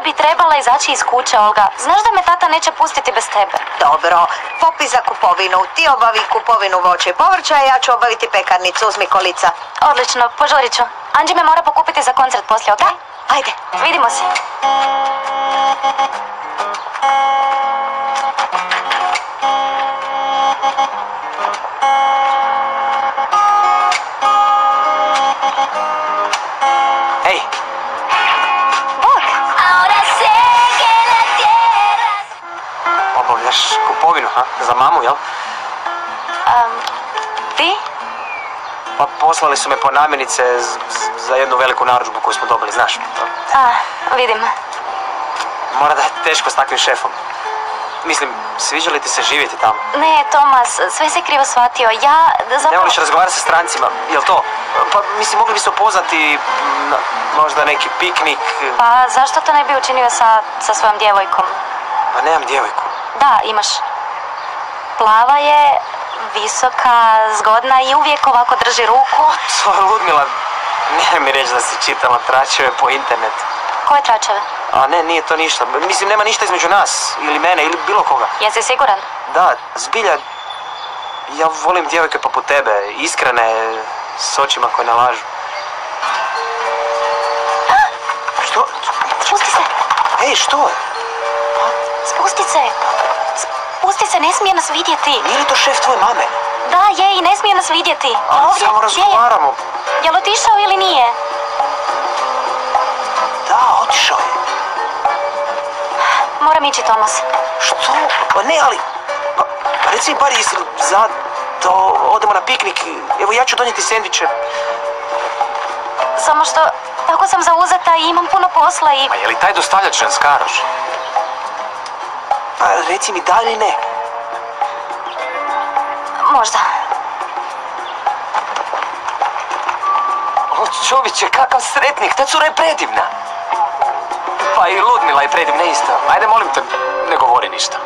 bi trebala izaći iz kuće, Olga. Znaš da me tata neće pustiti bez tebe. Dobro, popi za kupovinu. Ti obavi kupovinu voća i povrća, a ja ću obaviti pekarnicu. Uzmi kolica. Odlično, požurit ću. Anđi me mora pokupiti za koncert poslije, okej? Da, ajde. Vidimo se. Ej! Bog! Obavljaš kupovinu, ha? Za mamu, jel? Ti? Pa poslali su me po namirnice za jednu veliku narudžbu koju smo dobili, znaš. Vidim. Mora da je teško s takvim šefom. Mislim, sviđa li ti se živjeti tamo? Ne, Tomas, sve si krivo shvatio. Ja zapravo... Ne voliš razgovarati sa strancima, jel to? Pa mislim, mogli bi se upoznati na možda neki piknik. Pa zašto to ne bi učinio sa svojom djevojkom? Pa nemam djevojku. Da, imaš. Plava je, visoka, zgodna i uvijek ovako drži ruku. To je Ludmila. Nije mi reći da si čitala tračeve po internetu. Koje tračeve? A ne, nije to ništa. Mislim, nema ništa između nas, ili mene, ili bilo koga. Jesi siguran? Da, zbilja, ja volim djevojke poput tebe, iskrene, s očima koje ne lažu. Što? Spusti se! Ej, što je? Spusti se! Spusti se, ne smije nas vidjeti! Nije li to šef tvoje mame? Da, je i ne smije nas vidjeti! Ali samo razgovaramo. Jel otišao ili nije? Da, otišao je. Moram ići, Tomas. Što? Pa ne, ali... Pa reci mi bar jesi za da odemo na piknik. Evo, ja ću donijeti sendviče. Samo što tako sam zauzeta i imam puno posla i... Ma je li taj dostavljač Ranskaroš? Pa reci mi da ili ne? Možda. O čovječe, kakav sretnik, ta cura je predivna. Pa i Ludmila je predivna isto. Ajde, molim te, ne govori ništa.